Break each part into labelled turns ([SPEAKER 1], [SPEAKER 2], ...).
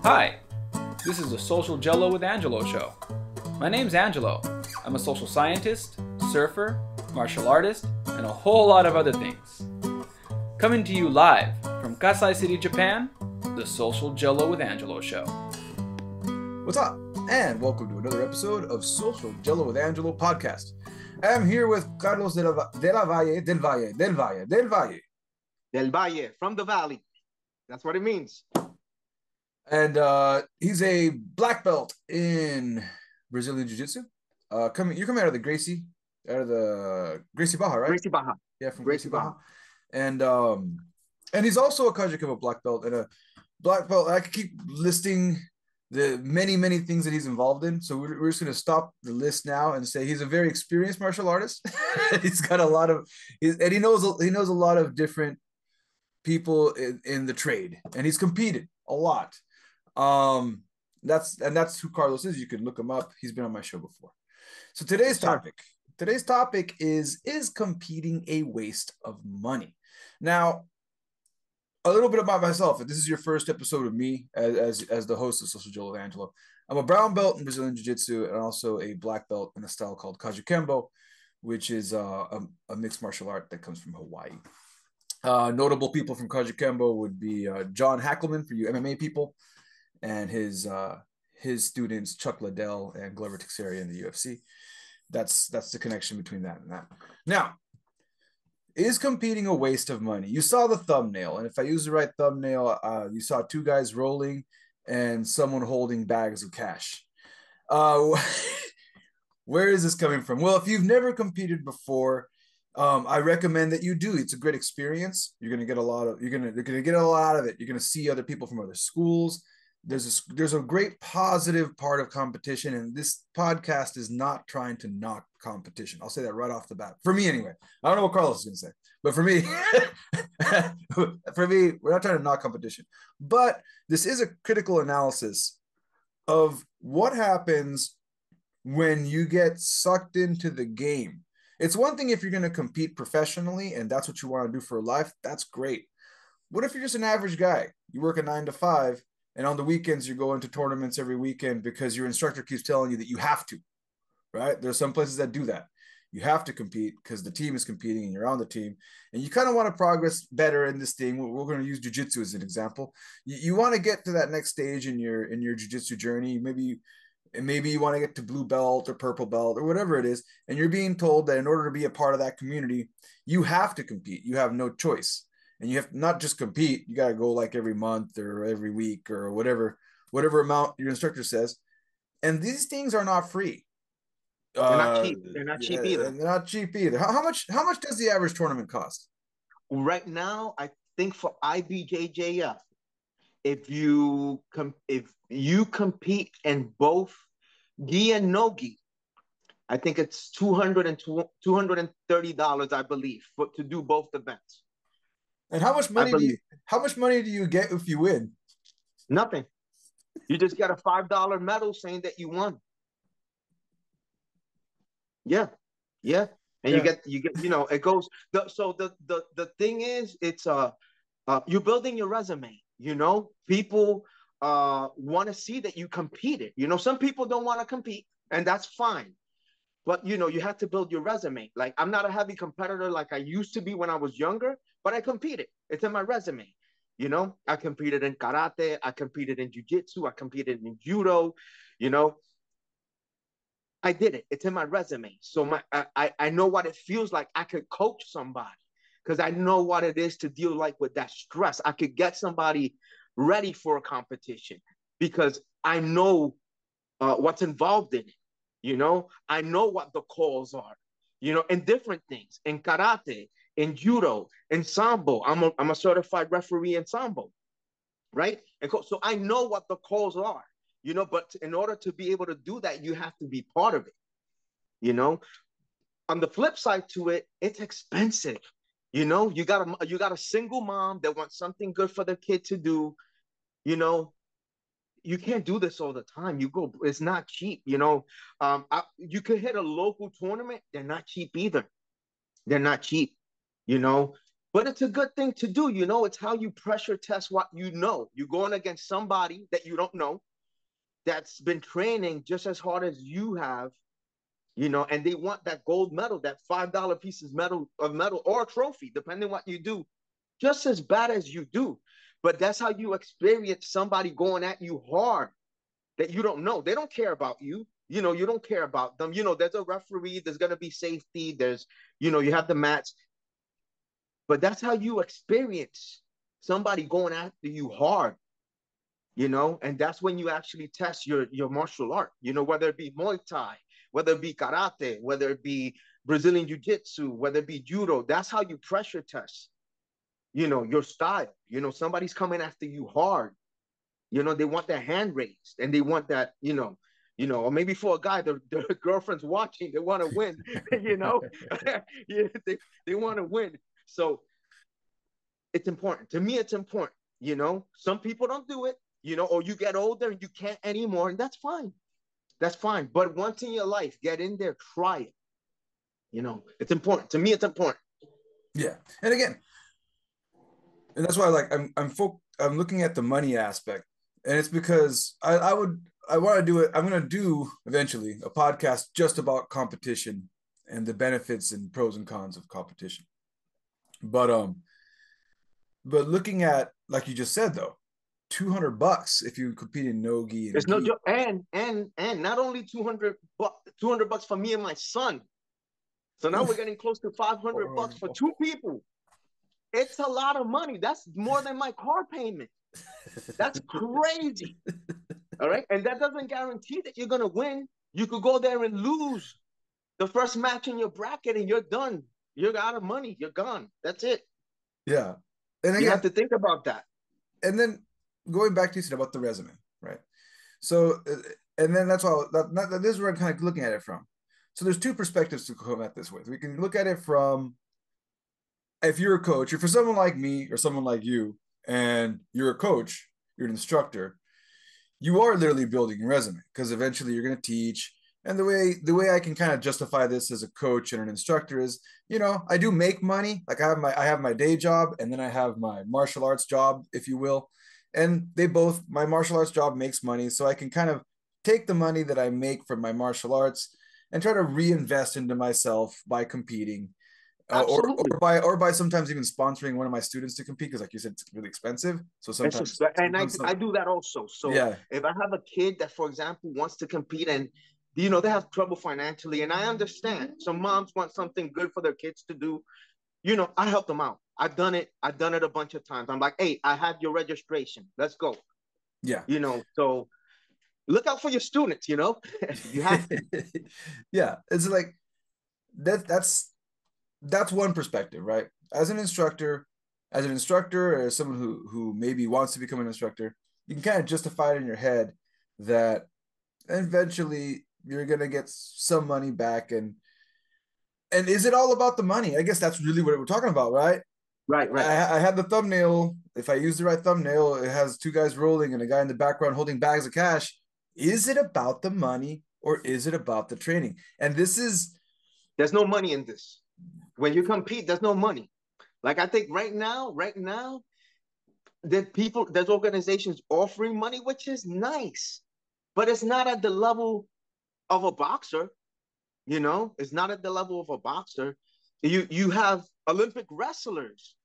[SPEAKER 1] Hi, this is the Social Jello with Angelo show. My name's Angelo. I'm a social scientist, surfer, martial artist, and a whole lot of other things. Coming to you live from Kasai City, Japan, the Social Jello with Angelo show.
[SPEAKER 2] What's up? And welcome to another episode of Social Jello with Angelo podcast. I'm here with Carlos del Valle,
[SPEAKER 3] from the Valley. That's what it means.
[SPEAKER 2] And he's a black belt in Brazilian Jiu-Jitsu. You're coming out of the Gracie Baja, right?
[SPEAKER 3] Gracie Baja.
[SPEAKER 2] Yeah, from Gracie Baja. And he's also a Kajikava black belt and a black belt. I could keep listing the many things that he's involved in. So we're just going to stop the list now and say he's a very experienced martial artist. He's got a lot of, and he knows a lot of different people in the trade, and he's competed a lot. That's who Carlos is. You can look him up. He's been on my show before. So today's topic is competing a waste of money? Now, a little bit about myself. If this is your first episode of me as the host of Social Jello with Angelo, I'm a brown belt in Brazilian Jiu-Jitsu and also a black belt in a style called Kajikembo, which is a mixed martial art that comes from Hawaii. Notable people from Kajikembo would be John Hackleman for you MMA people, and his students Chuck Liddell and Glover Teixeira in the UFC. That's the connection between that and that. Now, is competing a waste of money? You saw the thumbnail, and if I use the right thumbnail, you saw two guys rolling and someone holding bags of cash. Where is this coming from? Well, if you've never competed before, I recommend that you do. It's a great experience. You're gonna get a lot of. You're gonna get a lot out of it. You're gonna see other people from other schools. There's a great positive part of competition, and this podcast is not trying to knock competition. I'll say that right off the bat. For me, anyway. I don't know what Carlos is gonna say, but for me, we're not trying to knock competition. But this is a critical analysis of what happens when you get sucked into the game. It's one thing if you're going to compete professionally and that's what you want to do for life. That's great. What if you're just an average guy? You work a 9 to 5, and on the weekends you go into tournaments every weekend because your instructor keeps telling you that you have to, right? There's some places that do that. You have to compete because the team is competing and you're on the team, and you kind of want to progress better in this thing. We're going to use jiu-jitsu as an example. You want to get to that next stage in your jiu-jitsu journey. Maybe you want to get to blue belt or purple belt or whatever it is, and you're being told that in order to be a part of that community, you have to compete. You have no choice, and you have to not just compete. You got to go like every month or every week or whatever amount your instructor says. And these things are not free.
[SPEAKER 3] They're not cheap. They're not cheap either.
[SPEAKER 2] They're not cheap either. How much does the average tournament cost?
[SPEAKER 3] Right now, I think for IBJJF, if you compete in both gi and no gi, I think it's $230, I believe, to do both events.
[SPEAKER 2] And how much money do you get if you win?
[SPEAKER 3] Nothing. You just get a $5 medal saying that you won. Yeah. And you get it goes. The thing is, it's you're building your resume. People want to see that you competed. Some people don't want to compete, and that's fine. But you have to build your resume. Like, I'm not a heavy competitor like I used to be when I was younger, but I competed. It's in my resume. I competed in karate, I competed in jiu-jitsu, I competed in judo. I did it. It's in my resume. So I know what it feels like. I could coach somebody because I know what it is to deal with that stress. I could get somebody ready for a competition because I know what's involved in it. I know what the calls are, in different things, in karate, in judo, in sambo. I'm a certified referee in sambo, right? And so I know what the calls are, but in order to be able to do that, you have to be part of it, On the flip side to it, it's expensive. You got a single mom that wants something good for their kid to do. You can't do this all the time. It's not cheap. You could hit a local tournament. They're not cheap either. They're not cheap. But But it's a good thing to do. You know, it's how you pressure test what you know. You're going against somebody that you don't know that's been training just as hard as you have, you know, and they want that gold medal, that $5 pieces of metal or a trophy, depending what you do, just as bad as you do. But that's how you experience somebody going at you hard that you don't know. They don't care about you. You know, you don't care about them. You know, there's a referee, there's going to be safety, there's, you know, you have the match. But that's how you experience somebody going after you hard, you know, and that's when you actually test your martial art, you know, whether it be Muay Thai, whether it be karate, whether it be Brazilian Jiu-Jitsu, whether it be judo. That's how you pressure test, you know, your style. You know, somebody's coming after you hard. You know, they want their hand raised and they want that, or maybe for a guy, their girlfriend's watching, they want to win, you know, yeah, they want to win. So it's important. To me, it's important, you know. Some people don't do it, you know, or you get older and you can't anymore, and that's fine. That's fine. But once in your life, get in there, try it. You know, it's important. To me, it's important.
[SPEAKER 2] Yeah. And again, and that's why like I'm looking at the money aspect. And it's because I want to do it. I'm going to do eventually a podcast just about competition and the benefits and pros and cons of competition. But looking at, like you just said though, $200 if you compete in no-gi and
[SPEAKER 3] It's no joke. And not only $200 for me and my son. So now we're getting close to $500 for two people. It's a lot of money. That's more than my car payment. That's crazy. All right. And that doesn't guarantee that you're going to win. You could go there and lose the first match in your bracket and you're done. You're out of money. You're gone. That's it.
[SPEAKER 2] Yeah. And again,
[SPEAKER 3] you have to think about that.
[SPEAKER 2] And then going back to you said about the resume, right? So, and then that's all. This is where I'm kind of looking at it from. So there's two perspectives to come at this with. We can look at it from, if you're a coach, or for someone like me or someone like you, and you're a coach, you're an instructor, you are literally building your resume because eventually you're going to teach. And the way I can kind of justify this as a coach and an instructor is, you know, I do make money. Like I have my day job and then I have my martial arts job, if you will. And my martial arts job makes money. So I can kind of take the money that I make from my martial arts and try to reinvest into myself by competing. Or by sometimes even sponsoring one of my students to compete, because like you said, it's really expensive. So sometimes,
[SPEAKER 3] I do that also. So yeah, if I have a kid that, for example, wants to compete and you know they have trouble financially, and I understand some moms want something good for their kids to do, you know, I help them out. I've done it a bunch of times. I'm like, hey, I have your registration. Let's go.
[SPEAKER 2] Yeah.
[SPEAKER 3] You know, so look out for your students, you know. You have to.
[SPEAKER 2] Yeah. It's like that's one perspective, right? As an instructor, or as someone who maybe wants to become an instructor, you can kind of justify it in your head that eventually you're gonna get some money back. And is it all about the money? I guess that's really what we're talking about, right?
[SPEAKER 3] Right.
[SPEAKER 2] I had the thumbnail. If I use the right thumbnail, it has two guys rolling and a guy in the background holding bags of cash. Is it about the money or is it about the training? And
[SPEAKER 3] there's no money in this. When you compete, there's no money. Like I think right now, there's organizations offering money, which is nice, but it's not at the level of a boxer. You know, it's not at the level of a boxer. You have Olympic wrestlers,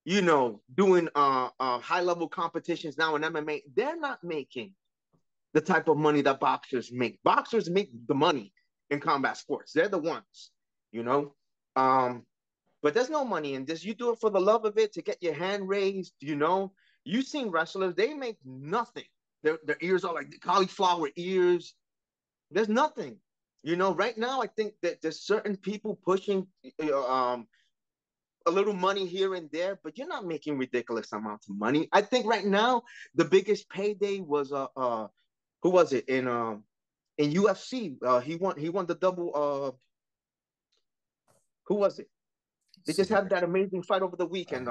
[SPEAKER 3] you know, doing high level competitions now in MMA. They're not making the type of money that boxers make. Boxers make the money in combat sports. They're the ones, you know. But there's no money in this. You do it for the love of it, to get your hand raised, you know. You've seen wrestlers, they make nothing. Their ears are like cauliflower ears. There's nothing. You know, right now, I think that there's certain people pushing a little money here and there, but you're not making ridiculous amounts of money. I think right now, the biggest payday was, who was it? In UFC. He won the double, who was it? They just had that amazing fight over the weekend.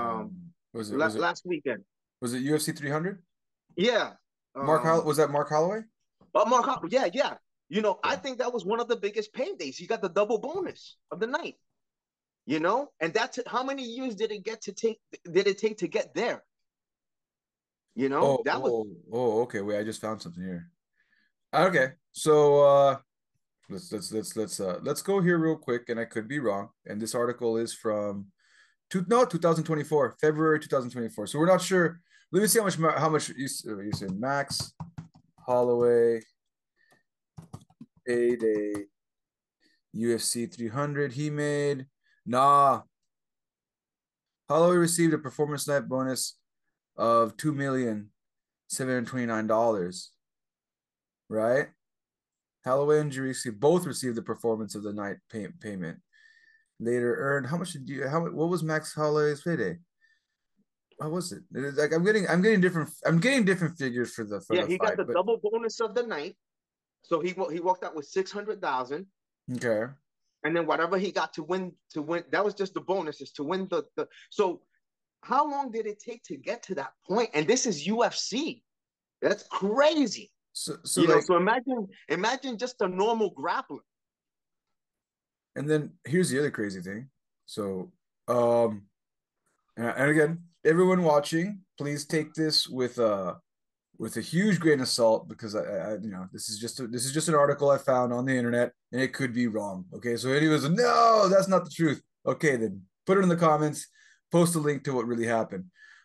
[SPEAKER 3] Last weekend.
[SPEAKER 2] Was it UFC 300?
[SPEAKER 3] Yeah.
[SPEAKER 2] Was that Mark Holloway?
[SPEAKER 3] Mark Holloway. Yeah. You know, yeah. I think that was one of the biggest paydays. He got the double bonus of the night. you know, and that's how many years did it take to get there? You know,
[SPEAKER 2] Oh,
[SPEAKER 3] that was
[SPEAKER 2] okay. Wait, I just found something here. Okay, so let's go here real quick, and I could be wrong. And this article is from 2024, February 2024. So we're not sure. Let me see how much you said Max Holloway paid a UFC 300 he made. Nah, Holloway received a performance night bonus of $2,729, right? Holloway and Jurisi both received the performance of the night payment. Later earned how much did you what was Max Holloway's payday? What was it? It is like I'm getting different figures for the
[SPEAKER 3] yeah. He got
[SPEAKER 2] fight,
[SPEAKER 3] the
[SPEAKER 2] but
[SPEAKER 3] double bonus of the night, so he walked out with 600,000,
[SPEAKER 2] okay.
[SPEAKER 3] and then whatever he got to win that was just the bonuses to win the. So how long did it take to get to that point? And this is UFC. That's crazy.
[SPEAKER 2] So
[SPEAKER 3] You know,
[SPEAKER 2] like,
[SPEAKER 3] so imagine just a normal grappler.
[SPEAKER 2] and then here's the other crazy thing. So and again, everyone watching, please take this with a huge grain of salt, because this is just an article I found on the internet, and it could be wrong. Okay, so anyways, no, that's not the truth. Okay, then put it in the comments, post a link to what really happened.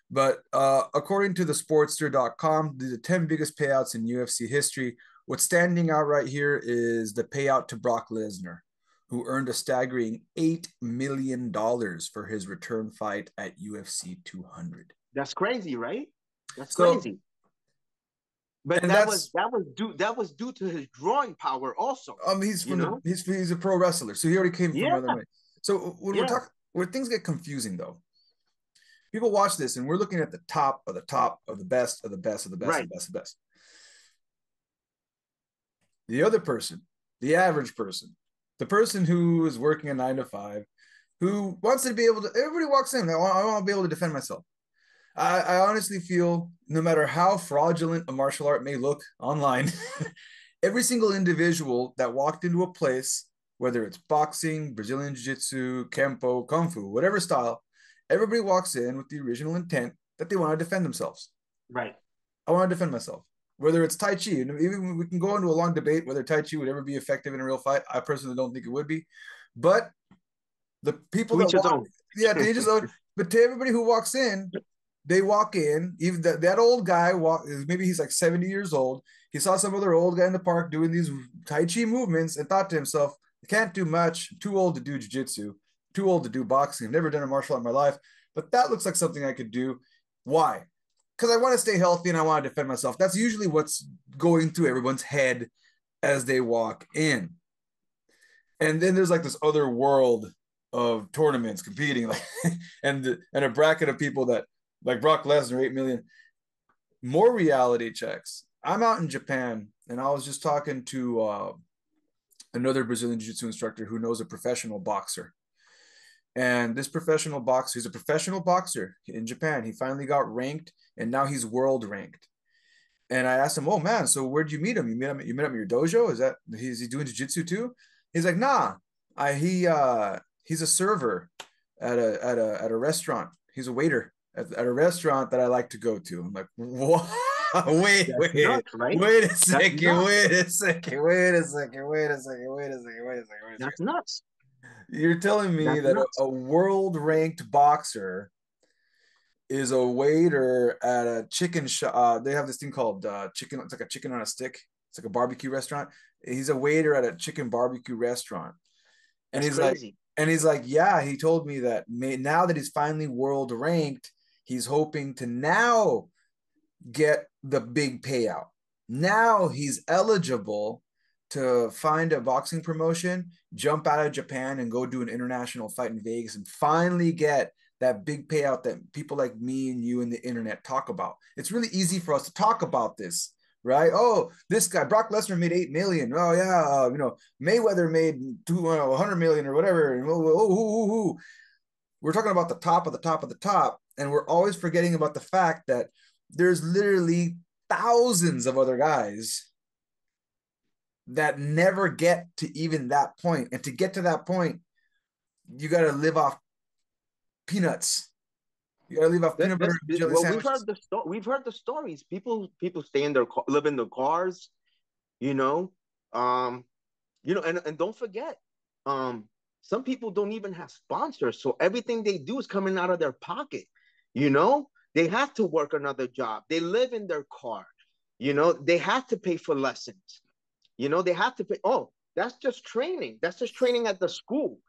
[SPEAKER 2] But according to the Sportster.com, the 10 biggest payouts in UFC history, what's standing out right here is the payout to Brock Lesnar, who earned a staggering $8 million for his return fight at UFC 200.
[SPEAKER 3] That's crazy, right? That's
[SPEAKER 2] So,
[SPEAKER 3] crazy. But
[SPEAKER 2] and
[SPEAKER 3] that was
[SPEAKER 2] that's
[SPEAKER 3] due to his drawing power also.
[SPEAKER 2] he's
[SPEAKER 3] You
[SPEAKER 2] from the
[SPEAKER 3] know?
[SPEAKER 2] he's a pro wrestler, so he already came from
[SPEAKER 3] Yeah,
[SPEAKER 2] another way. So when we're
[SPEAKER 3] yeah.
[SPEAKER 2] talking, where things get confusing though, people watch this and we're looking at the top of the top of the best of the best of the best of
[SPEAKER 3] Right.
[SPEAKER 2] the best of the best. The other person, the average person, the person who is working a 9 to 5, who wants to be able to, everybody walks in, I want to be able to defend myself. I honestly feel no matter how fraudulent a martial art may look online, every single individual that walked into a place, whether it's boxing, Brazilian jiu-jitsu, kempo, kung fu, whatever style, everybody walks in with the original intent that they want to defend themselves.
[SPEAKER 3] Right.
[SPEAKER 2] I want to defend myself. Whether it's Tai Chi, and even we can go into a long debate whether Tai Chi would ever be effective in a real fight. I personally don't think it would be. But the people
[SPEAKER 3] To
[SPEAKER 2] that
[SPEAKER 3] each his
[SPEAKER 2] walk,
[SPEAKER 3] own.
[SPEAKER 2] yeah, they just, but to everybody who walks in, they walk in, even that old guy maybe he's like 70 years old. He saw some other old guy in the park doing these Tai Chi movements and thought to himself, I can't do much. I'm too old to do jiu-jitsu, too old to do boxing. I've never done a martial art in my life, but that looks like something I could do. Why? Because I want to stay healthy and I want to defend myself. That's usually what's going through everyone's head as they walk in. And then there's like this other world of tournaments competing, like, and a bracket of people that, like Brock Lesnar, 8 million. More reality checks. I'm out in Japan, and I was just talking to another Brazilian jiu-jitsu instructor who knows a professional boxer. And this professional boxer, he's a professional boxer in Japan. He finally got ranked, and now he's world ranked. And I asked him, "Oh man, so where'd you meet him? You met him at your dojo? Is he doing jiu-jitsu too?" He's like, "Nah, he's a server at a restaurant. He's a waiter at a restaurant that I like to go to." I'm like, "What? Wait,
[SPEAKER 3] That's
[SPEAKER 2] wait,
[SPEAKER 3] nuts, right?
[SPEAKER 2] wait a
[SPEAKER 3] That's
[SPEAKER 2] second,
[SPEAKER 3] nuts.
[SPEAKER 2] wait a second, wait a second, wait a second, wait a second, wait a second, wait a second."
[SPEAKER 3] That's nuts.
[SPEAKER 2] You're telling me
[SPEAKER 3] That's
[SPEAKER 2] that
[SPEAKER 3] nuts.
[SPEAKER 2] a world ranked boxer is a waiter at a chicken shop. They have this thing called chicken. It's like a chicken on a stick. It's like a barbecue restaurant. He's a waiter at a chicken barbecue restaurant, and
[SPEAKER 3] That's
[SPEAKER 2] he's like,
[SPEAKER 3] crazy.
[SPEAKER 2] yeah. He told me that now that he's finally world ranked, he's hoping to now get the big payout. Now he's eligible to find a boxing promotion, jump out of Japan, and go do an international fight in Vegas, and finally get that big payout that people like me and you and the internet talk about. It's really easy for us to talk about this, right? Oh, this guy Brock Lesnar made 8 million. Oh yeah, Mayweather made 100 million or whatever. We're talking about the top of the top of the top, and we're always forgetting about the fact that there's literally thousands of other guys that never get to even that point. And to get to that point, you got to live off peanuts. You got to live off peanut butter and jelly
[SPEAKER 3] well,
[SPEAKER 2] sandwiches.
[SPEAKER 3] we've heard the stories. People stay in their live in their cars, you know. And don't forget, some people don't even have sponsors, so everything they do is coming out of their pocket. You know, they have to work another job. They live in their car. You know, they have to pay for lessons. You know, they have to pay. Oh, that's just training. That's just training at the school.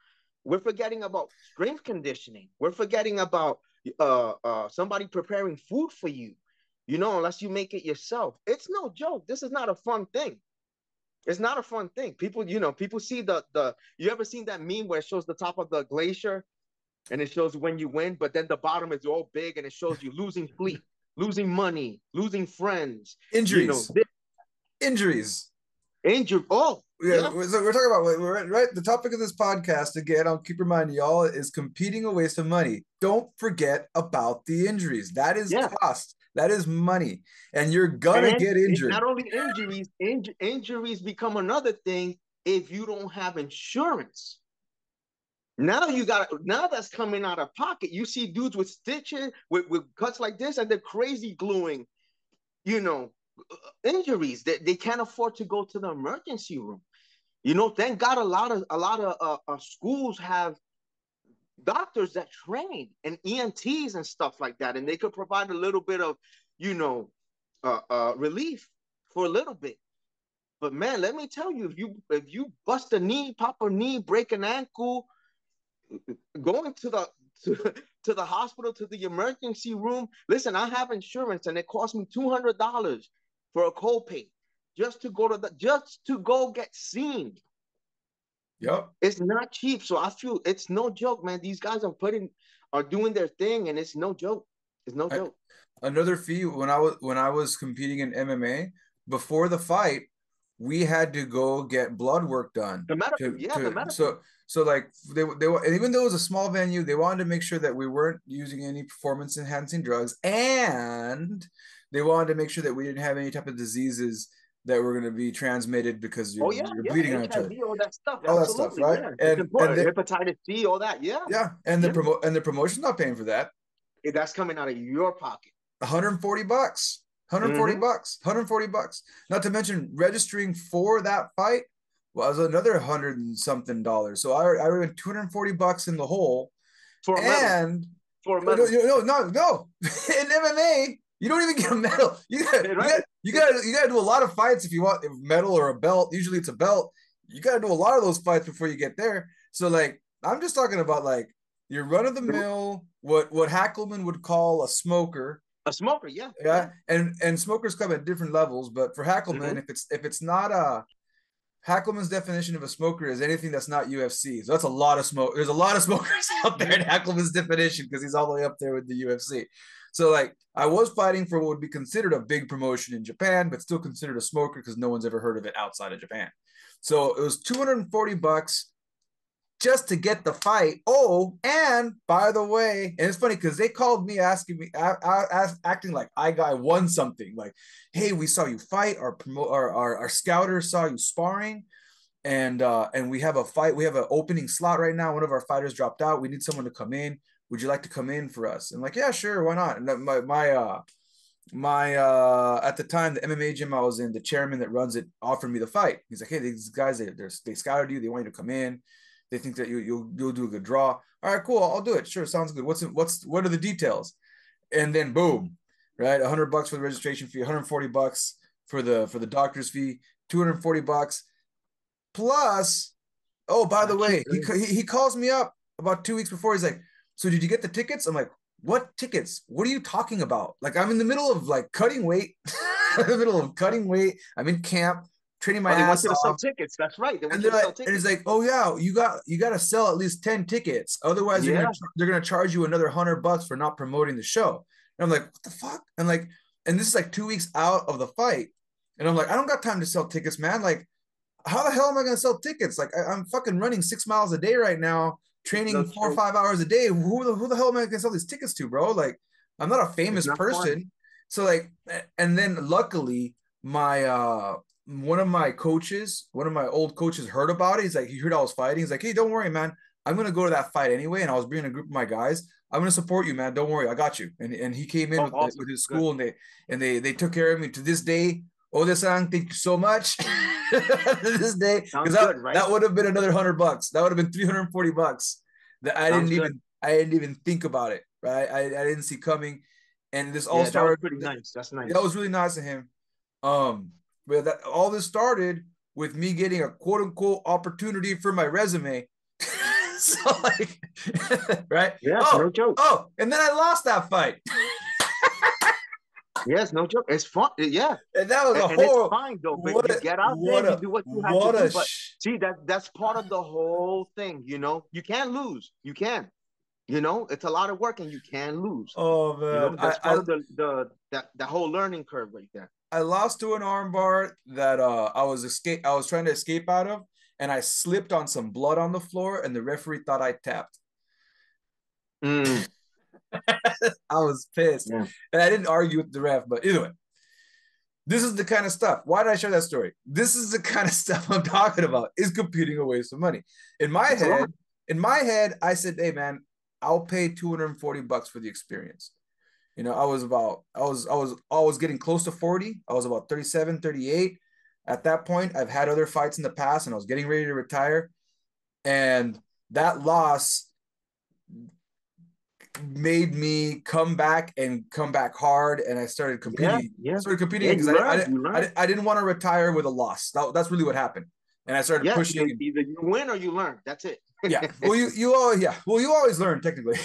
[SPEAKER 3] We're forgetting about strength conditioning. We're forgetting about somebody preparing food for you. You know, unless you make it yourself. It's no joke. This is not a fun thing. It's not a fun thing. People, people see you ever seen that meme where it shows the top of the glacier and it shows when you win, but then the bottom is all big and it shows you losing fleet, losing money, losing friends,
[SPEAKER 2] Injuries. Injuries.
[SPEAKER 3] Injured. Oh,
[SPEAKER 2] yeah. So we're talking about, right? The topic of this podcast, again, I'll keep reminding y'all, is competing a waste of money. Don't forget about the injuries. That is cost. That is money. And you're going to get injured.
[SPEAKER 3] Not only injuries, injuries become another thing if you don't have insurance. Now that's coming out of pocket. You see dudes with stitches, with cuts like this, and they're crazy gluing, injuries that they can't afford to go to the emergency room. Thank God a lot of schools have doctors that train and EMTs and stuff like that, and they could provide a little bit of, relief for a little bit. But man, let me tell you, if you bust a knee, pop a knee, break an ankle, going to the hospital, to the emergency room. Listen, I have insurance, and it cost me $200 for a copay just to go get seen.
[SPEAKER 2] Yep.
[SPEAKER 3] It's not cheap. So I feel it's no joke, man. These guys are doing their thing, and it's no joke. It's no joke.
[SPEAKER 2] Another fee, when I was competing in MMA, before the fight, we had to go get blood work done.
[SPEAKER 3] The medical.
[SPEAKER 2] So like they even though it was a small venue, they wanted to make sure that we weren't using any performance enhancing drugs, and they wanted to make sure that we didn't have any type of diseases that were going to be transmitted because you're bleeding on each other.
[SPEAKER 3] All that stuff.
[SPEAKER 2] All that stuff, right?
[SPEAKER 3] Yeah. And hepatitis C, all that. Yeah.
[SPEAKER 2] Yeah. And the promotion's not paying for that.
[SPEAKER 3] That's coming out of your pocket.
[SPEAKER 2] $140. $140. Not to mention registering for that fight was another $100 and something. So I went $240 in the hole.
[SPEAKER 3] For a medal.
[SPEAKER 2] No. In MMA, you don't even get a medal. You got to do a lot of fights if you want a medal or a belt. Usually it's a belt. You got to do a lot of those fights before you get there. So like, I'm just talking about like your run of the mill, what Hackelman would call a smoker.
[SPEAKER 3] A smoker, yeah.
[SPEAKER 2] Yeah. And smokers come at different levels, but for Hackelman, if it's not Hackelman's definition of a smoker is anything that's not UFC. So that's a lot of smoke. There's a lot of smokers out there in Hackelman's definition because he's all the way up there with the UFC. So like I was fighting for what would be considered a big promotion in Japan, but still considered a smoker because no one's ever heard of it outside of Japan. So it was $240 just to get the fight. Oh, and by the way, and it's funny because they called me asking me, acting like I won something. Like, hey, we saw you fight. Our scouter saw you sparring, and we have a fight. We have an opening slot right now. One of our fighters dropped out. We need someone to come in. Would you like to come in for us? And like, yeah, sure, why not? And my at the time the MMA gym I was in, the chairman that runs it offered me the fight. He's like, hey, these guys they scouted you. They want you to come in. They think that you'll do a good draw. All right, cool. I'll do it. Sure, sounds good. What are the details? And then boom, right? $100 for the registration fee, $140 for the doctor's fee, $240 plus. Oh, by the way, he calls me up about 2 weeks before. He's like, so did you get the tickets? I'm like, what tickets? What are you talking about? Like, I'm in the middle of like cutting weight. I'm in camp. Training my ass
[SPEAKER 3] off.
[SPEAKER 2] Sell
[SPEAKER 3] tickets. That's right.
[SPEAKER 2] And it's like, oh yeah, you got to sell at least 10 tickets. Otherwise, they're gonna charge you another $100 for not promoting the show. And I'm like, what the fuck? And like, and this is like 2 weeks out of the fight, and I'm like, I don't got time to sell tickets, man. Like, how the hell am I gonna sell tickets? Like, I'm fucking running 6 miles a day right now, training 4 or 5 hours a day. Who the hell am I gonna sell these tickets to, bro? Like, I'm not a famous person. Fun. So like, and then luckily my one of my old coaches heard about it. He's like, he heard I was fighting. He's like, hey, don't worry, man. I'm gonna go to that fight anyway, and I was bringing a group of my guys. I'm gonna support you, man. Don't worry, I got you. And he came in
[SPEAKER 3] Oh, awesome.
[SPEAKER 2] with his
[SPEAKER 3] Good.
[SPEAKER 2] school, and they took care of me to this day. Oda-san, thank you so much. To this day, because
[SPEAKER 3] Sounds good, right?
[SPEAKER 2] that would have been another $100. That would have been $340 that
[SPEAKER 3] Sounds good.
[SPEAKER 2] I didn't even think about it. Right, I didn't see coming, and this all
[SPEAKER 3] Yeah, that was
[SPEAKER 2] started.
[SPEAKER 3] pretty nice. That's nice.
[SPEAKER 2] That was really nice of him. But that all this started with me getting a quote unquote opportunity for my resume. So like, right?
[SPEAKER 3] Yeah,
[SPEAKER 2] Oh,
[SPEAKER 3] no joke.
[SPEAKER 2] oh, and then I lost that fight.
[SPEAKER 3] Yes, no joke. It's fun. Yeah.
[SPEAKER 2] And that was a
[SPEAKER 3] And it's
[SPEAKER 2] horrible.
[SPEAKER 3] fine though, but you get out there, you do what you have to do. But see, that's part of the whole thing, you know. You can't lose. You can. You know, it's a lot of work and you can lose.
[SPEAKER 2] Oh man.
[SPEAKER 3] You know, that's part of the whole learning curve right there.
[SPEAKER 2] I lost to an armbar that I was trying to escape out of, and I slipped on some blood on the floor, and the referee thought I tapped.
[SPEAKER 3] Mm.
[SPEAKER 2] I was pissed.
[SPEAKER 3] Yeah.
[SPEAKER 2] And I didn't argue with the ref, but either way. This is the kind of stuff. Why did I share that story? This is the kind of stuff I'm talking about. Is competing a waste of money. In my head, I said, hey man, I'll pay $240 for the experience. You know, I was getting close to 40. I was about 37, 38. At that point, I've had other fights in the past and I was getting ready to retire. And that loss made me come back hard, and I started competing. Started competing because I didn't want to retire with a loss. That's really what happened. And I started pushing.
[SPEAKER 3] Either you win or you learn. That's it.
[SPEAKER 2] Yeah. Well, you always learn technically.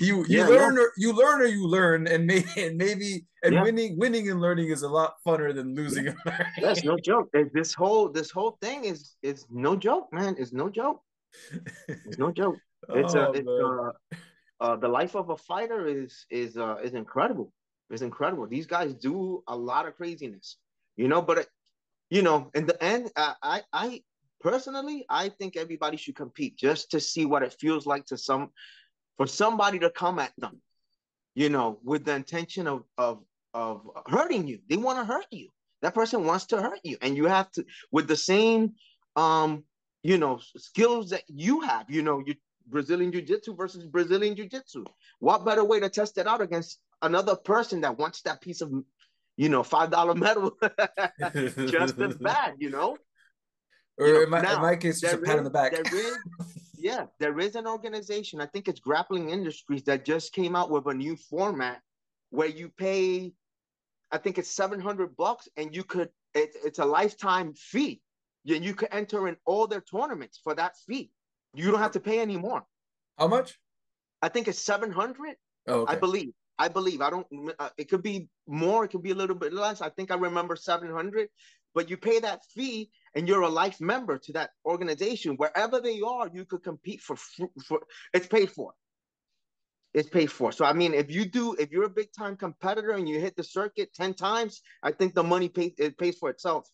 [SPEAKER 2] you learn or you learn, and maybe winning and learning is a lot funner than losing and learning.
[SPEAKER 3] That's no joke. This whole thing is no joke, man. It's no joke. It's no joke. The life of a fighter is incredible. It's incredible. These guys do a lot of craziness, you know. But you know, in the end, I personally, I think everybody should compete just to see what it feels like for somebody to come at them, you know, with the intention of hurting you. They want to hurt you. That person wants to hurt you, and you have to, with the same you know, skills that you have. You know, you Brazilian Jiu-Jitsu versus Brazilian Jiu-Jitsu. What better way to test it out against another person that wants that piece of, you know, $5 medal just as bad, you know?
[SPEAKER 2] Or in my case, just a pat on the back.
[SPEAKER 3] There is an organization, I think it's Grappling Industries, that just came out with a new format where you pay, I think it's $700, and it's a lifetime fee. And you could enter in all their tournaments for that fee. You don't have to pay anymore.
[SPEAKER 2] How much?
[SPEAKER 3] I think it's 700.
[SPEAKER 2] Oh, okay.
[SPEAKER 3] I believe. I don't. It could be more. It could be a little bit less. I think I remember 700. But you pay that fee, and you're a life member to that organization. Wherever they are, you could compete for. It's paid for. It's paid for. So I mean, if you're a big time competitor and you hit the circuit 10 times, I think the money pays for itself.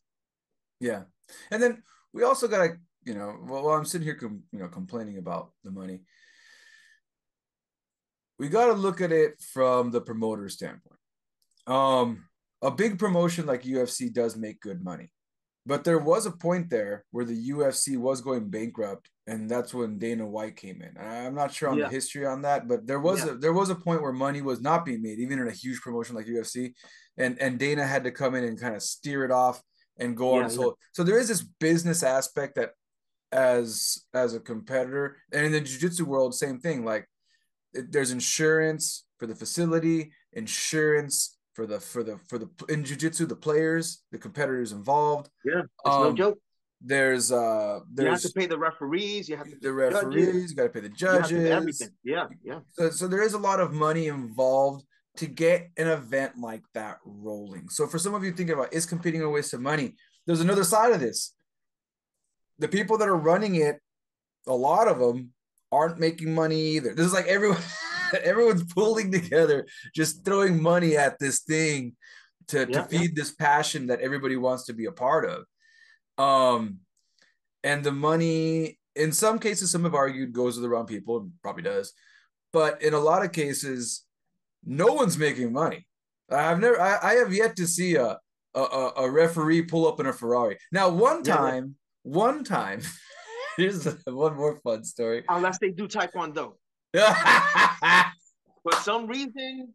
[SPEAKER 2] Yeah, and then we also gotta. You know, while I'm sitting here, complaining about the money, we got to look at it from the promoter standpoint. A big promotion like UFC does make good money, but there was a point there where the UFC was going bankrupt, and that's when Dana White came in. I'm not sure on the history on that, but there was a point where money was not being made, even in a huge promotion like UFC, and Dana had to come in and kind of steer it off and go on this whole. So there is this business aspect that, as a competitor, and in the jiu-jitsu world, same thing. Like there's insurance for the facility, insurance for the in jiu-jitsu, the players, the competitors involved.
[SPEAKER 3] Yeah, it's no joke.
[SPEAKER 2] There's
[SPEAKER 3] you have to pay the referees, you have to pay
[SPEAKER 2] the referees, you got to pay the judges,
[SPEAKER 3] everything. Yeah.
[SPEAKER 2] So there is a lot of money involved to get an event like that rolling. So for some of you thinking about, is competing a waste of money? There's another side of this. The people that are running it, a lot of them aren't making money either. This is like everyone's pulling together, just throwing money at this thing to feed this passion that everybody wants to be a part of. And the money, in some cases, some have argued, goes to the wrong people, and probably does. But in a lot of cases, no one's making money. I have yet to see a referee pull up in a Ferrari. Now, one time Here's one more fun story.
[SPEAKER 3] Unless they do Taekwondo. For some reason,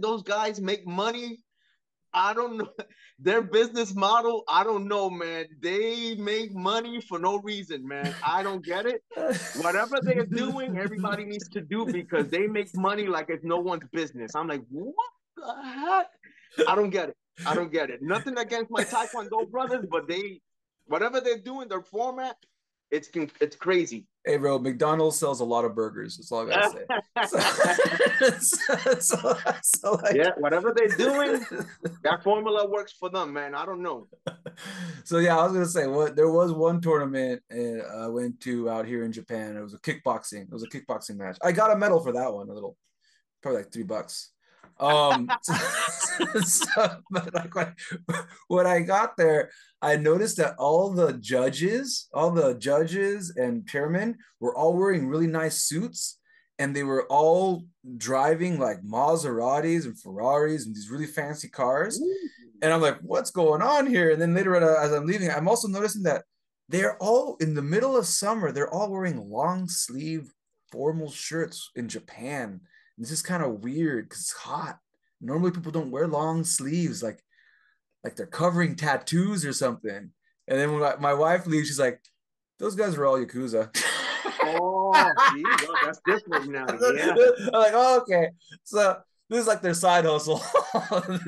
[SPEAKER 3] those guys make money. I don't know their business model. I don't know, man. They make money for no reason, man. I don't get it. Whatever they're doing, everybody needs to do because they make money like it's no one's business. I'm like, what the heck? I don't get it. I don't get it. Nothing against my Taekwondo brothers, but whatever they're doing, their format, it's crazy.
[SPEAKER 2] Hey, bro, McDonald's sells a lot of burgers. That's all I gotta say. So like,
[SPEAKER 3] yeah, whatever they're doing, that formula works for them, man. I don't know.
[SPEAKER 2] So yeah, I was gonna say there was one tournament I went to out here in Japan. It was a kickboxing. It was a kickboxing match. I got a medal for that one. Probably like $3. But like when I got there, I noticed that all the judges and chairmen were all wearing really nice suits, and they were all driving like Maseratis and Ferraris and these really fancy cars. And I'm like, what's going on here? And then later as I'm leaving, I'm also noticing that they're all in the middle of summer. They're all wearing long sleeve formal shirts in Japan. This is kind of weird because it's hot. Normally people don't wear long sleeves, like they're covering tattoos or something. And then when my wife leaves, she's like, those guys were all Yakuza.
[SPEAKER 3] Oh, geez, that's different now. Yeah.
[SPEAKER 2] I'm like, oh, okay. So this is like their side hustle.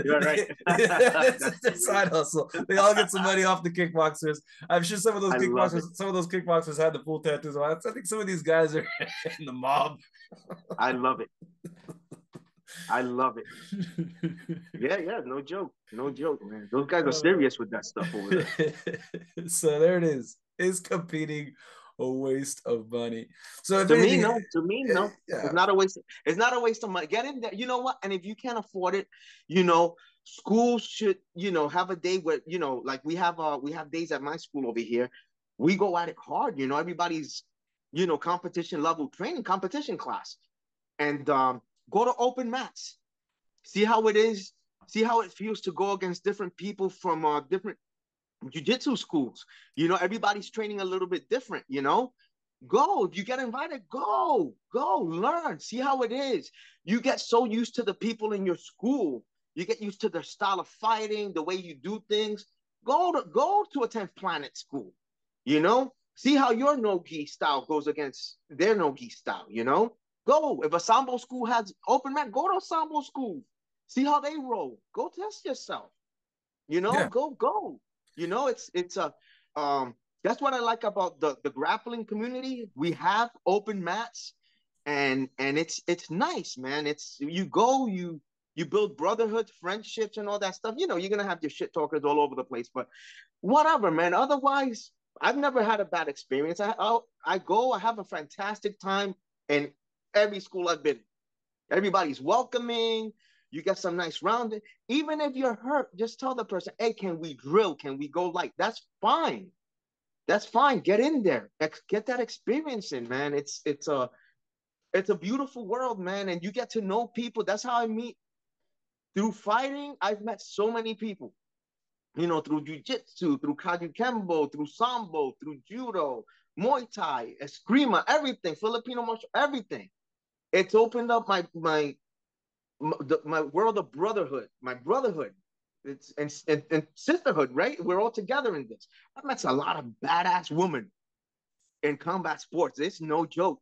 [SPEAKER 3] You're right.
[SPEAKER 2] It's their side hustle. They all get some money off the kickboxers. I'm sure some of those kickboxers had the full tattoos. I think some of these guys are in the mob.
[SPEAKER 3] I love it. I love it. Yeah, no joke, man. Those guys are serious with that stuff over there.
[SPEAKER 2] So there it is. Is competing a waste of money? So
[SPEAKER 3] to me, no. Yeah. It's not a waste. It's not a waste of money. Get in there. You know what? And if you can't afford it, schools should, have a day where, like we have days at my school over here. We go at it hard. Everybody's, competition level training, competition class, and go to open mats. See how it is. See how it feels to go against different people from different jiu-jitsu schools. Everybody's training a little bit different. Go. If you get invited, go learn. See how it is. You get so used to the people in your school. You get used to their style of fighting, the way you do things. Go to a 10th Planet school. See how your no-gi style goes against their no-gi style. Go. If a sambo school has open mat, go to a sambo school. See how they roll. Go test yourself. Yeah. Go. It's that's what I like about the grappling community. We have open mats, and it's nice, man. It's you build brotherhood, friendships, and all that stuff. You're gonna have your shit talkers all over the place, but whatever, man. Otherwise, I've never had a bad experience. I go, I have a fantastic time in every school I've been. Everybody's welcoming. You get some nice rounding. Even if you're hurt, just tell the person, hey, can we drill? Can we go light? That's fine. That's fine. Get in there. Get that experience in, man. It's a beautiful world, man. And you get to know people. That's how I meet. Through fighting, I've met so many people. Through jiu-jitsu, through kaju kembo, through sambo, through judo, Muay Thai, eskrima, everything, Filipino martial, everything. It's opened up my world of brotherhood, my brotherhood, and sisterhood, right? We're all together in this. I've met a lot of badass women in combat sports. It's no joke.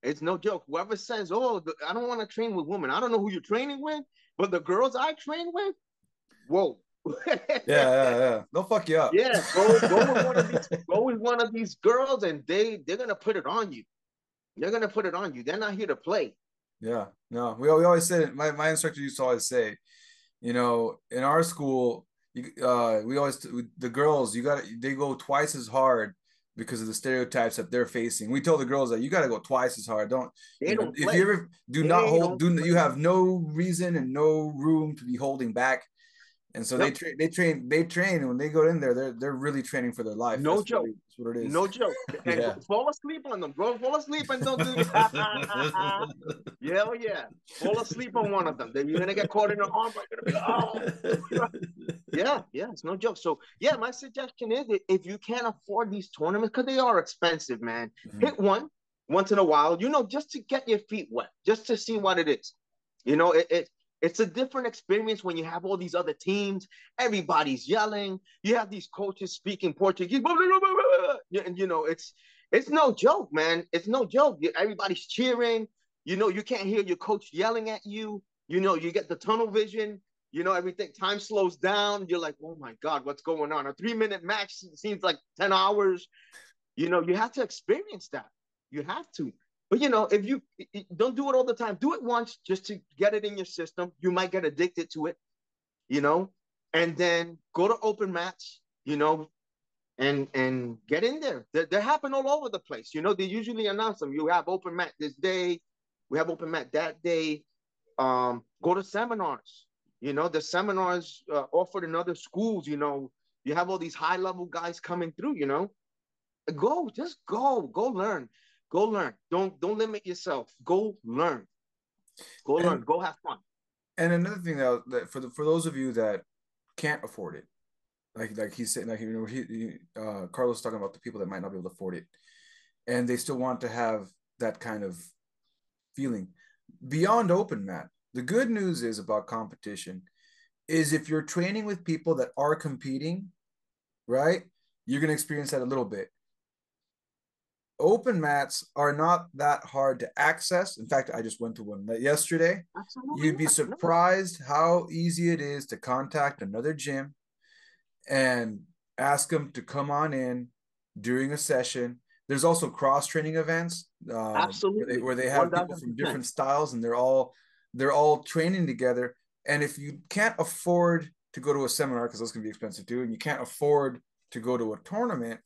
[SPEAKER 3] It's no joke. Whoever says, oh, I don't want to train with women, I don't know who you're training with, but the girls I train with, whoa.
[SPEAKER 2] Yeah. They'll fuck you up.
[SPEAKER 3] Yeah, go with one of these girls, and they're gonna put it on you. They're gonna put it on you. They're not here to play.
[SPEAKER 2] Yeah, no. We always said it. My instructor used to always say, in our school, the girls they go twice as hard because of the stereotypes that they're facing. We told the girls that you got to go twice as hard. If you ever you have no reason and no room to be holding back. And so they train, and when they go in there, they're really training for their life.
[SPEAKER 3] No joke.
[SPEAKER 2] That's what it is.
[SPEAKER 3] No joke. And fall asleep on them, bro. Fall asleep and don't do that. Yeah. Fall asleep on one of them. Then you're gonna get caught in the arm. Yeah, yeah, it's no joke. So yeah, my suggestion is that if you can't afford these tournaments, because they are expensive, man, hit one once in a while, just to get your feet wet, just to see what it is. It's a different experience when you have all these other teams, everybody's yelling, you have these coaches speaking Portuguese, and it's no joke, man. It's no joke. Everybody's cheering, you can't hear your coach yelling at you, you get the tunnel vision. Everything, time slows down. You're like, oh my God, what's going on? A 3-minute match seems like 10 hours. You have to experience that. You have to. But, if you don't do it all the time, do it once just to get it in your system. You might get addicted to it, and then go to open mats, and get in there. They happen all over the place. They usually announce them. You have open mat this day. We have open mat that day. Go to seminars. The seminars offered in other schools. You have all these high level guys coming through. Just go learn. Go learn. Don't limit yourself. Go learn. Go have fun.
[SPEAKER 2] And another thing that for those of you that can't afford it, like he said, Carlos talking about the people that might not be able to afford it, and they still want to have that kind of feeling beyond open mat. The good news is about competition is if you're training with people that are competing, right, you're going to experience that a little bit. Open mats are not that hard to access. In fact, I just went to one yesterday.
[SPEAKER 3] Absolutely.
[SPEAKER 2] You'd be surprised how easy it is to contact another gym and ask them to come on in during a session. There's also cross-training events
[SPEAKER 3] Absolutely.
[SPEAKER 2] where they have people from different styles and they're all training together. And if you can't afford to go to a seminar, because those can be expensive too, and you can't afford to go to a tournament,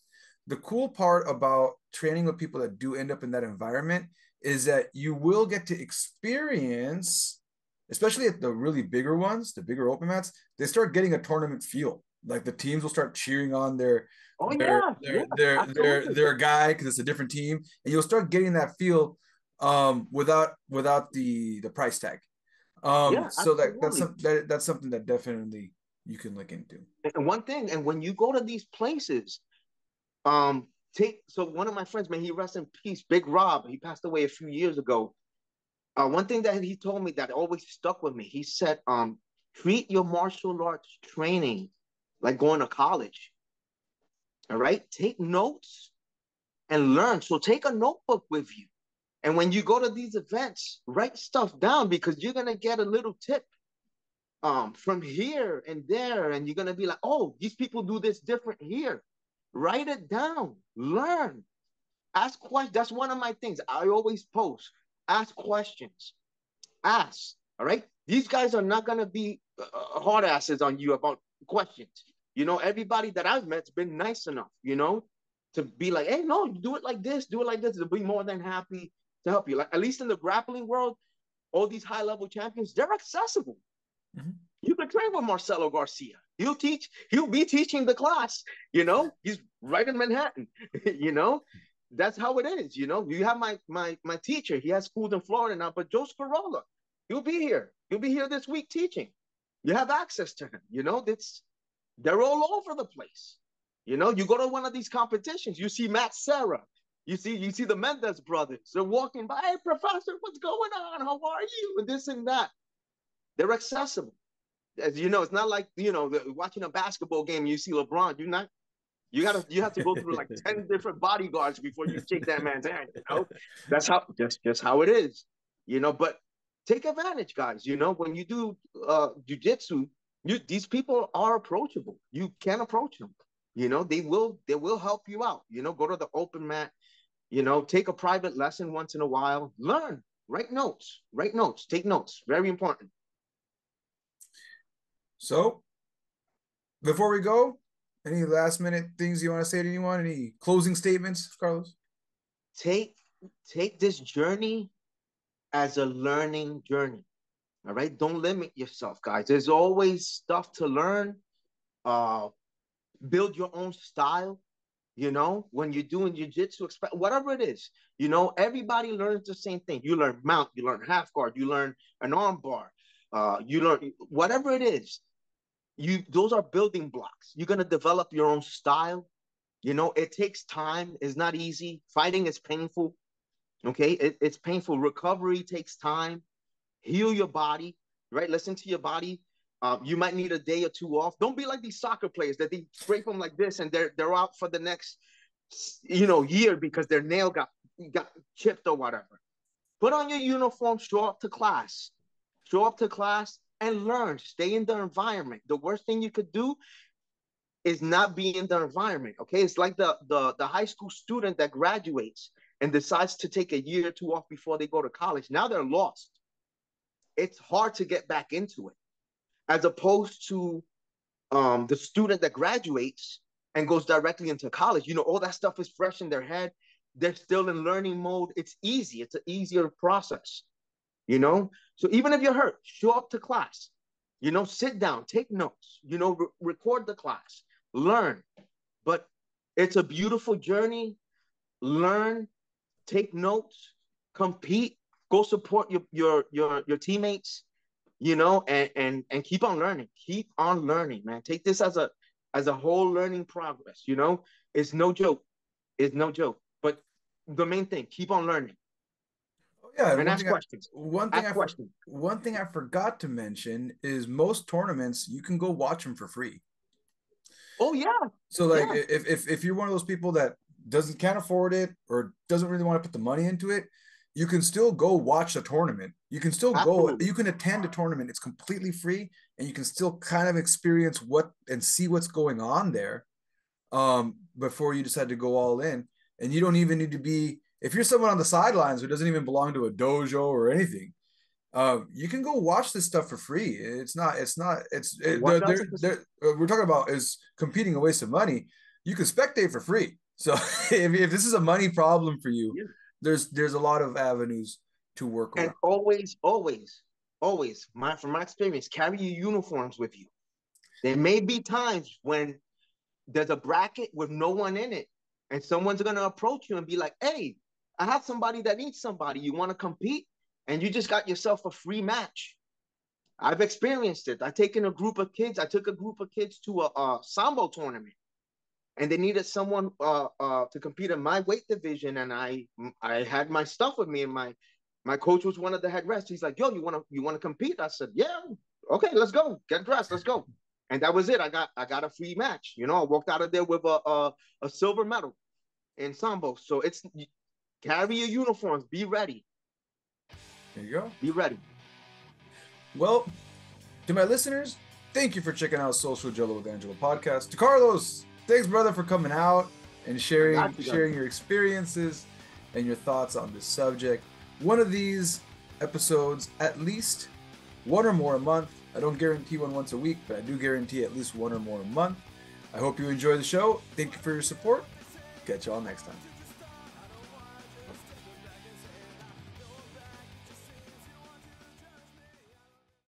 [SPEAKER 2] the cool part about training with people that do end up in that environment is that you will get to experience, especially at the really bigger ones, the bigger open mats, they start getting a tournament feel. Like the teams will start cheering on their guy because it's a different team, and you'll start getting that feel without the price tag. So that's something that definitely you can look into.
[SPEAKER 3] And one thing, and when you go to these places, so one of my friends, man, he rests in peace, Big Rob, he passed away a few years ago. One thing that he told me that always stuck with me, he said, treat your martial arts training like going to college. All right, take notes and learn. So take a notebook with you, and when you go to these events, write stuff down, because you're gonna get a little tip from here and there, and you're gonna be like, oh, these people do this different here. Write it down, learn, ask questions. That's one of my things I always post. Ask questions. Ask. All right. These guys are not gonna be hard asses on you about questions. Everybody that I've met's been nice enough, to be like, hey, no, do it like this, do it like this. They'll be more than happy to help you. Like, at least in the grappling world, all these high level champions, they're accessible. Mm-hmm. You can train with Marcelo Garcia. He'll be teaching the class, he's right in Manhattan, that's how it is. You have my teacher, he has schools in Florida now, but Joe Scarola, he'll be here this week teaching. You have access to him, they're all over the place. You go to one of these competitions, you see Matt Serra, you see the Mendez brothers, they're walking by, hey, professor, what's going on? How are you? And this and that. They're accessible. As you know, it's not like, watching a basketball game, you see LeBron, you have to go through like 10 different bodyguards before you shake that man's hand, That's just how it is, but take advantage, guys. When you do jiu-jitsu, these people are approachable. You can approach them. They will help you out. Go to the open mat, take a private lesson once in a while, learn, write notes, take notes. Very important.
[SPEAKER 2] So before we go, any last minute things you want to say to anyone? Any closing statements, Carlos?
[SPEAKER 3] Take this journey as a learning journey. All right. Don't limit yourself, guys. There's always stuff to learn. Build your own style. When you're doing jiu-jitsu, whatever it is, everybody learns the same thing. You learn mount, you learn half guard, you learn an arm bar, you learn whatever it is. those are building blocks. You're gonna develop your own style. You know, it takes time. It's not easy. Fighting is painful. Okay, it's painful. Recovery takes time. Heal your body, right? Listen to your body. You might need a day or two off. Don't be like these soccer players that they scrape them like this and they're out for the next, year because their nail got chipped or whatever. Put on your uniform, show up to class. Show up to class and learn. Stay in the environment. The worst thing you could do is not be in the environment. Okay, it's like the high school student that graduates and decides to take a year or two off before they go to college. Now they're lost. It's hard to get back into it, as opposed to the student that graduates and goes directly into college. All that stuff is fresh in their head. They're still in learning mode. It's easy. It's an easier process. So even if you're hurt, show up to class. Sit down, take notes. Record the class, learn. But it's a beautiful journey. Learn, take notes, compete, go support your teammates, and keep on learning. Keep on learning, man. Take this as a whole learning progress. It's no joke. It's no joke. But the main thing, keep on learning.
[SPEAKER 2] Oh, yeah,
[SPEAKER 3] and ask questions.
[SPEAKER 2] One thing I forgot to mention is most tournaments you can go watch them for free.
[SPEAKER 3] Oh yeah.
[SPEAKER 2] So like if you're one of those people that can't afford it or doesn't really want to put the money into it, you can still go watch a tournament. You can still
[SPEAKER 3] Absolutely.
[SPEAKER 2] you can attend a tournament. It's completely free, and you can still kind of experience and see what's going on there before you decide to go all in. And you don't even need to be, if you're someone on the sidelines who doesn't even belong to a dojo or anything, you can go watch this stuff for free. We're talking about is competing a waste of money. You can spectate for free. So if this is a money problem for you, there's a lot of avenues to work around.
[SPEAKER 3] And always, from my experience, carry your uniforms with you. There may be times when there's a bracket with no one in it, and someone's gonna approach you and be like, "Hey, I have somebody that needs somebody. You want to compete?" And you just got yourself a free match. I've experienced it. I took a group of kids to a sambo tournament, and they needed someone to compete in my weight division. And I had my stuff with me, and my coach was one of the head refs. He's like, "Yo, you wanna compete?" I said, "Yeah, okay, let's go. Get dressed, let's go." And that was it. I got a free match. I walked out of there with a silver medal in sambo. So it's carry your uniforms. Be ready.
[SPEAKER 2] There you go.
[SPEAKER 3] Be ready.
[SPEAKER 2] Well, to my listeners, thank you for checking out Social Jello with Angelo podcast. To Carlos, thanks, brother, for coming out and sharing your experiences and your thoughts on this subject. One of these episodes, at least one or more a month. I don't guarantee one once a week, but I do guarantee at least one or more a month. I hope you enjoy the show. Thank you for your support. Catch y'all next time.